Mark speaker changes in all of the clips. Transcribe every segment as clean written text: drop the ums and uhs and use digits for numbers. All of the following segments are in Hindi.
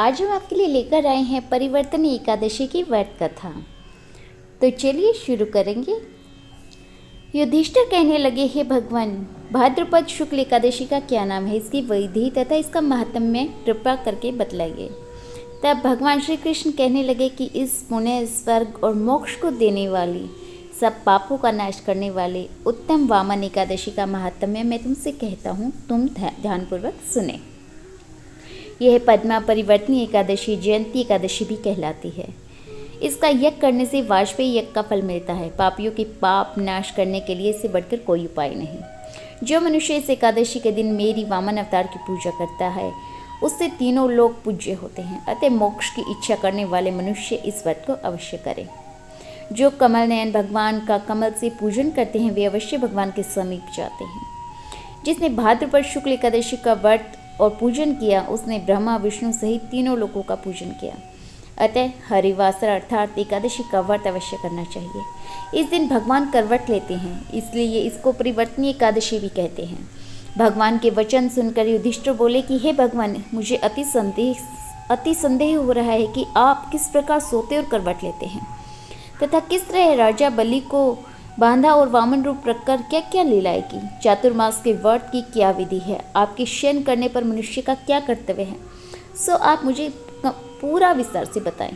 Speaker 1: आज हम आपके लिए लेकर आए हैं परिवर्तनी एकादशी की व्रत कथा। तो चलिए शुरू करेंगे। युधिष्ठिर कहने लगे, हे भगवान, भाद्रपद शुक्ल एकादशी का क्या नाम है, इसकी विधि तथा इसका महात्म्य कृपा करके बतलाइए। तब भगवान श्री कृष्ण कहने लगे कि इस पुण्य, स्वर्ग और मोक्ष को देने वाली, सब पापों का नाश करने वाले उत्तम वामन एकादशी का महात्म्य मैं तुमसे कहता हूँ, तुम ध्यानपूर्वक सुने। यह पद्मा परिवर्तनी एकादशी जयंती एकादशी भी कहलाती है। इसका यज्ञ करने से वाजपेयी यज्ञ का फल मिलता है। पापियों के पाप नाश करने के लिए इससे बढ़कर कोई उपाय नहीं। जो मनुष्य इस एकादशी के दिन मेरी वामन अवतार की पूजा करता है, उससे तीनों लोग पूज्य होते हैं। अतः मोक्ष की इच्छा करने वाले मनुष्य इस व्रत को अवश्य करें। जो कमल नयन भगवान का कमल से पूजन करते हैं, वे अवश्य भगवान के समीप जाते हैं। जिसने भाद्रपद शुक्ल एकादशी का व्रत और पूजन किया, उसने ब्रह्मा विष्णु सहित तीनों लोगों का पूजन किया। अतः हरिवासर अर्थात एकादशी का व्रत अवश्य करना चाहिए। इस दिन भगवान करवट लेते हैं, इसलिए इसको परिवर्तनी एकादशी भी कहते हैं। भगवान के वचन सुनकर युधिष्ठिर बोले कि हे भगवान, मुझे अति संदेह हो रहा है कि आप किस प्रकार सोते और करवट लेते हैं तथा किस तरह राजा बलि को बांधा और वामन रूप रखकर क्या क्या लीलाएं की। चातुर्मास के व्रत की क्या विधि है, आपके शयन करने पर मनुष्य का क्या कर्तव्य है, सो आप मुझे पूरा विस्तार से बताएं।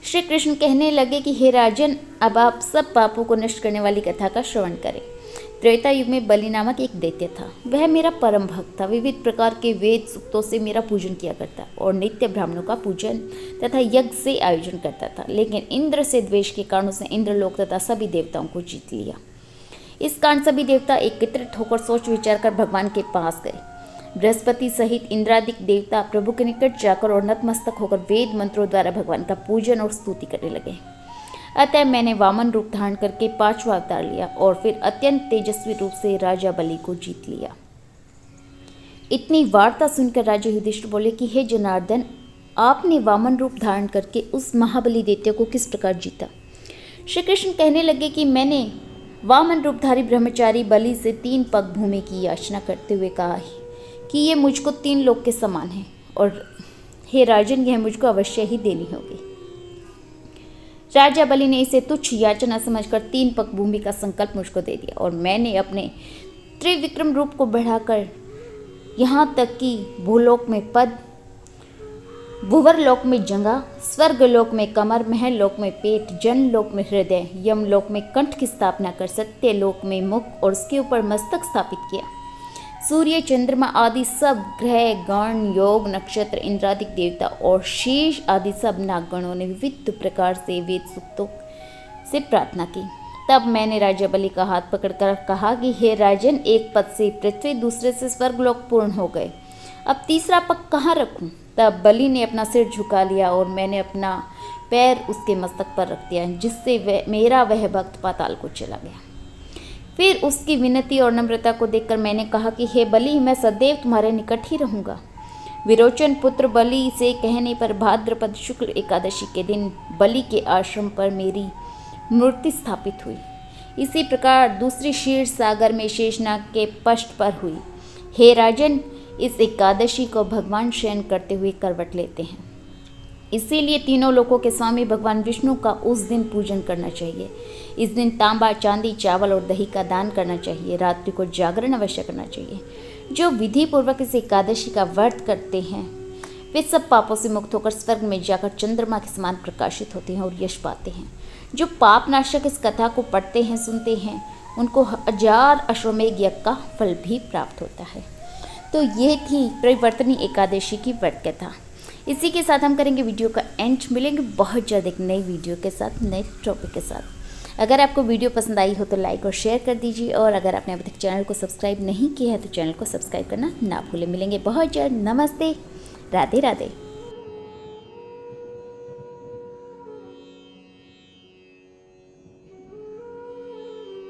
Speaker 1: श्री कृष्ण कहने लगे कि हे राजन, अब आप सब पापों को नष्ट करने वाली कथा का श्रवण करें। त्रेता युग में बलि नामक एक दैत्य था। वह मेरा परम भक्त था। विविध प्रकार के वेद सूक्तों से मेरा पूजन किया करता और नित्य ब्राह्मणों का पूजन तथा यज्ञ से आयोजन करता था। लेकिन इंद्र से द्वेष के कारण उसने इंद्रलोक तथा सभी देवताओं को जीत लिया। इस कारण सभी देवता एकत्रित होकर सोच विचार कर भगवान के पास गए। बृहस्पति सहित इंद्रादिक देवता प्रभु के निकट जाकर और नतमस्तक होकर वेद मंत्रों द्वारा भगवान का पूजन और स्तुति करने लगे। अतः मैंने वामन रूप धारण करके 5वां अवतार लिया और फिर अत्यंत तेजस्वी रूप से राजा बलि को जीत लिया। इतनी वार्ता सुनकर राजा युधिष्ठिर बोले कि हे जनार्दन, आपने वामन रूप धारण करके उस महाबली दैत्य को किस प्रकार जीता। श्री कृष्ण कहने लगे कि मैंने वामन रूपधारी ब्रह्मचारी बलि से 3 पग भूमि की याचना करते हुए कहा कि ये मुझको 3 लोक के समान है और हे राजन, यह मुझको अवश्य ही देनी होगी। राजा बलि ने इसे तुच्छ याचना समझकर 3 पग भूमि का संकल्प मुझको दे दिया और मैंने अपने त्रिविक्रम रूप को बढ़ाकर यहाँ तक कि भूलोक में पद, भुवर लोक में जंगा, स्वर्ग लोक में कमर, महल लोक में पेट, जन लोक में हृदय, यम लोक में कंठ की स्थापना कर सत्य लोक में मुख और उसके ऊपर मस्तक स्थापित किया। सूर्य, चंद्रमा आदि सब ग्रह, गण, योग, नक्षत्र, इंद्रादिक देवता और शेष आदि सब नागगणों ने विविध प्रकार से वेद सूक्तों से प्रार्थना की। तब मैंने राजा बलि का हाथ पकड़कर कहा कि हे राजन, एक पद से पृथ्वी, दूसरे से स्वर्गलोक पूर्ण हो गए, अब तीसरा पग कहाँ रखूं। तब बलि ने अपना सिर झुका लिया और मैंने अपना पैर उसके मस्तक पर रख दिया, जिससे मेरा वह भक्त पाताल को चला गया। फिर उसकी विनती और नम्रता को देखकर मैंने कहा कि हे बलि, मैं सदैव तुम्हारे निकट ही रहूँगा। विरोचन पुत्र बलि से कहने पर भाद्रपद शुक्ल एकादशी के दिन बलि के आश्रम पर मेरी मूर्ति स्थापित हुई। इसी प्रकार दूसरी क्षीर सागर में शेषनाग के पष्ठ पर हुई। हे राजन, इस एकादशी को भगवान शयन करते हुए करवट लेते हैं, इसीलिए तीनों लोकों के स्वामी भगवान विष्णु का उस दिन पूजन करना चाहिए। इस दिन तांबा, चांदी, चावल और दही का दान करना चाहिए। रात्रि को जागरण अवश्य करना चाहिए। जो विधि पूर्वक इस एकादशी का व्रत करते हैं, वे सब पापों से मुक्त होकर स्वर्ग में जाकर चंद्रमा के समान प्रकाशित होते हैं और यश पाते हैं। जो पाप नाशक इस कथा को पढ़ते हैं, सुनते हैं, उनको 1000 अश्वमेघ यज्ञ का फल भी प्राप्त होता है। तो ये थी परिवर्तनी एकादशी की व्रत कथा। इसी के साथ हम करेंगे वीडियो का एंड। मिलेंगे बहुत जल्द एक नई वीडियो के साथ, नए टॉपिक के साथ। अगर आपको वीडियो पसंद आई हो तो लाइक और शेयर कर दीजिए और अगर आपने अभी तक चैनल को सब्सक्राइब नहीं किया है तो चैनल को सब्सक्राइब करना ना भूलें। मिलेंगे बहुत जल्द। नमस्ते, राधे राधे।